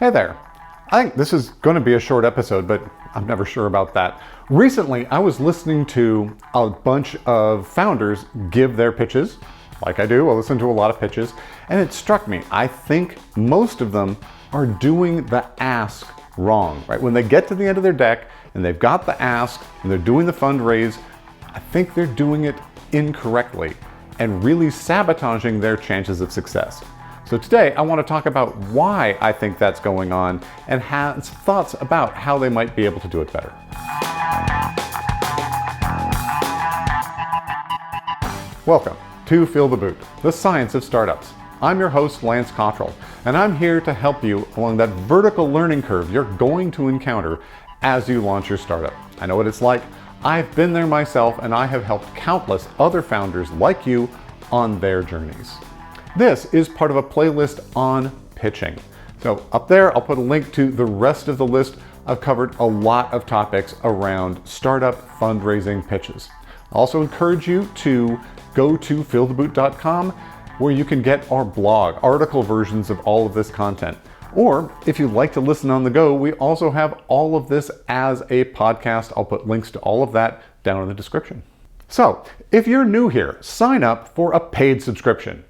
Hey there. I think this is going to be a short episode, but I'm never sure about that. Recently, I was listening to a bunch of founders give their pitches. Like I do, I listen to a lot of pitches, and it struck me. I think most of them are doing the ask wrong, right? When they get to the end of their deck and they've got the ask and they're doing the fundraise, I think they're doing it incorrectly and really sabotaging their chances of success. So today I want to talk about why I think that's going on and have thoughts about how they might be able to do it better. Welcome to Feel the Boot, the science of startups. I'm your host, Lance Cottrell, and I'm here to help you along that vertical learning curve you're going to encounter as you launch your startup. I know what it's like. I've been there myself, and I have helped countless other founders like you on their journeys. This is part of a playlist on pitching. So up there, I'll put a link to the rest of the list. I've covered a lot of topics around startup fundraising pitches. I also encourage you to go to feeltheboot.com where you can get our blog, article versions of all of this content. Or if you'd like to listen on the go, we also have all of this as a podcast. I'll put links to all of that down in the description. So if you're new here, sign up for a paid subscription.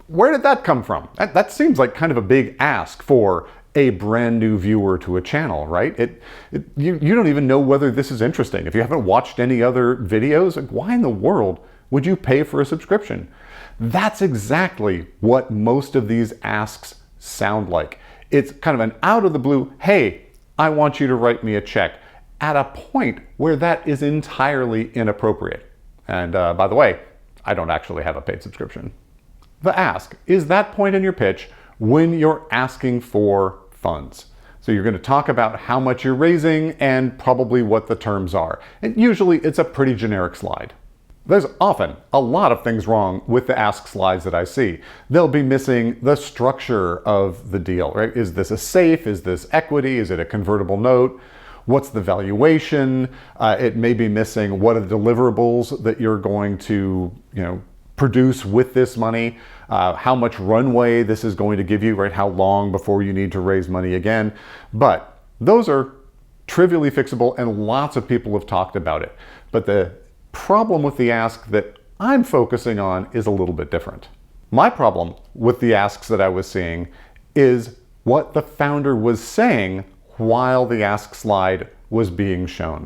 Where did that come from? That seems like kind of a big ask for a brand new viewer to a channel, right? You don't even know whether this is interesting. If you haven't watched any other videos, like why in the world would you pay for a subscription? That's exactly what most of these asks sound like. It's kind of an out of the blue, hey, I want you to write me a check, at a point where that is entirely inappropriate. And by the way, I don't actually have a paid subscription. The ask is that point in your pitch when you're asking for funds. So you're going to talk about how much you're raising and probably what the terms are. And usually it's a pretty generic slide. There's often a lot of things wrong with the ask slides that I see. They'll be missing the structure of the deal, right? Is this a safe? Is this equity? Is it a convertible note? What's the valuation? It may be missing what are the deliverables that you're going to, produce with this money, how much runway this is going to give you, right? How long before you need to raise money again. But those are trivially fixable and lots of people have talked about it. But the problem with the ask that I'm focusing on is a little bit different. My problem with the asks that I was seeing is what the founder was saying while the ask slide was being shown.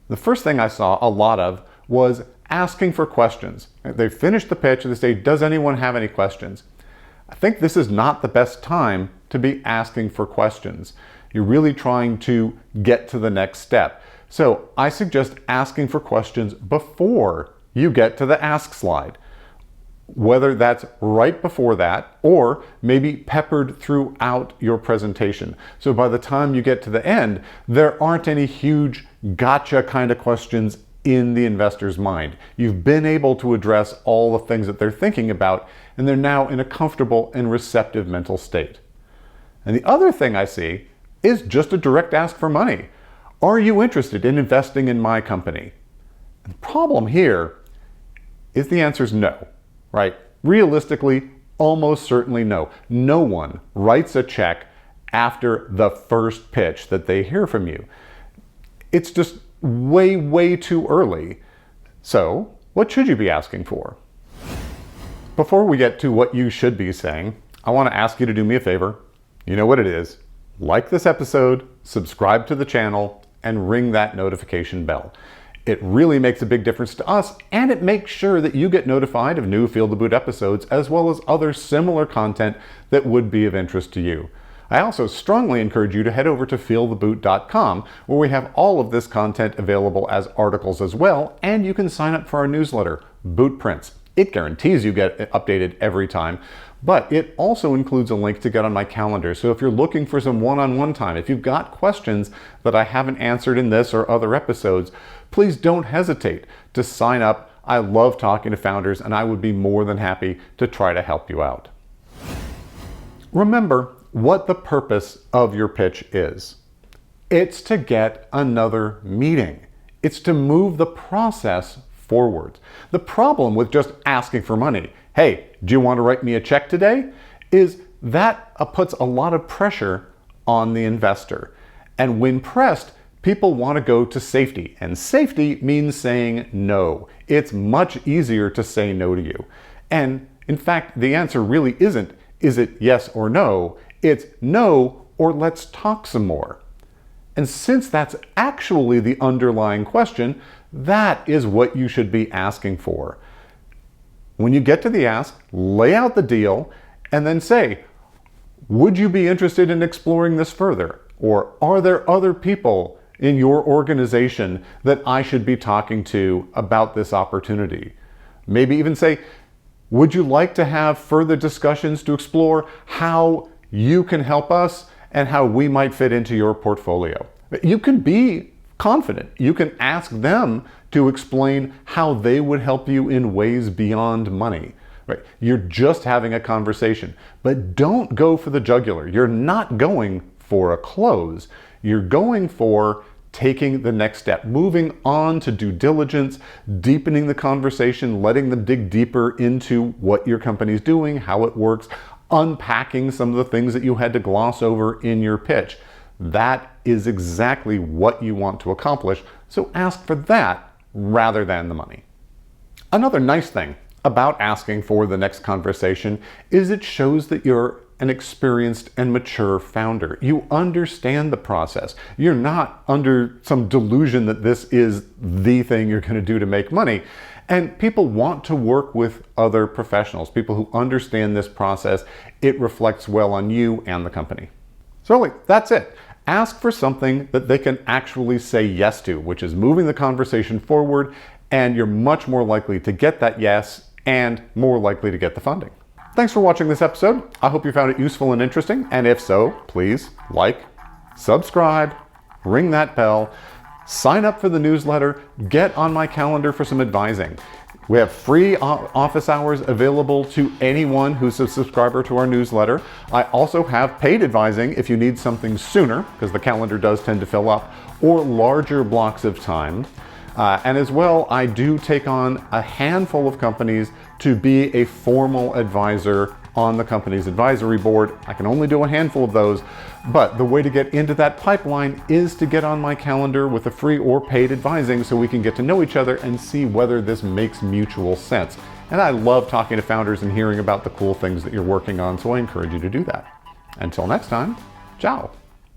The first thing I saw a lot of was asking for questions. They finish the pitch and they say, does anyone have any questions? I think this is not the best time to be asking for questions. You're really trying to get to the next step. So I suggest asking for questions before you get to the ask slide. Whether that's right before that or maybe peppered throughout your presentation. So by the time you get to the end, there aren't any huge gotcha kind of questions in the investor's mind. You've been able to address all the things that they're thinking about, and they're now in a comfortable and receptive mental state. And the other thing I see is just a direct ask for money. Are you interested in investing in my company? And the problem here is the answer is no, right? Realistically, almost certainly no. No one writes a check after the first pitch that they hear from you. It's just way too early. So what should you be asking for? Before we get to what you should be saying, I want to ask you to do me a favor. You know what it is. Like this episode, subscribe to the channel, and ring that notification bell. It really makes a big difference to us, and it makes sure that you get notified of new Feel the Boot episodes as well as other similar content that would be of interest to you. I also strongly encourage you to head over to feeltheboot.com where we have all of this content available as articles as well, and you can sign up for our newsletter, Boot Prints. It guarantees you get updated every time, but it also includes a link to get on my calendar. So if you're looking for some one-on-one time, if you've got questions that I haven't answered in this or other episodes, please don't hesitate to sign up. I love talking to founders, and I would be more than happy to try to help you out. Remember what the purpose of your pitch is. It's to get another meeting. It's to move the process forward. The problem with just asking for money, hey, do you want to write me a check today? Is that puts a lot of pressure on the investor. And when pressed, people want to go to safety. And safety means saying no. It's much easier to say no to you. And in fact, the answer really isn't, is it yes or no? It's no, or let's talk some more. And since that's actually the underlying question, that is what you should be asking for. When you get to the ask, lay out the deal, and then say, would you be interested in exploring this further? Or are there other people in your organization that I should be talking to about this opportunity? Maybe even say, would you like to have further discussions to explore how you can help us and how we might fit into your portfolio? You can be confident. You can ask them to explain how they would help you in ways beyond money. Right? You're just having a conversation, but don't go for the jugular. You're not going for a close. You're going for taking the next step, moving on to due diligence, deepening the conversation, letting them dig deeper into what your company's doing, how it works, unpacking some of the things that you had to gloss over in your pitch. That is exactly what you want to accomplish, so ask for that rather than the money. Another nice thing about asking for the next conversation is it shows that you're an experienced and mature founder. You understand the process. You're not under some delusion that this is the thing you're going to do to make money. And people want to work with other professionals, people who understand this process. It reflects well on you and the company. So really, that's it. Ask for something that they can actually say yes to, which is moving the conversation forward, and you're much more likely to get that yes and more likely to get the funding. Thanks for watching this episode. I hope you found it useful and interesting, and if so, please like, subscribe, ring that bell, sign up for the newsletter, get on my calendar for some advising. We have free office hours available to anyone who's a subscriber to our newsletter. I also have paid advising if you need something sooner, because the calendar does tend to fill up, or larger blocks of time. And as well, I do take on a handful of companies to be a formal advisor on the company's advisory board. I can only do a handful of those, but the way to get into that pipeline is to get on my calendar with a free or paid advising so we can get to know each other and see whether this makes mutual sense. And I love talking to founders and hearing about the cool things that you're working on, so I encourage you to do that. Until next time, ciao.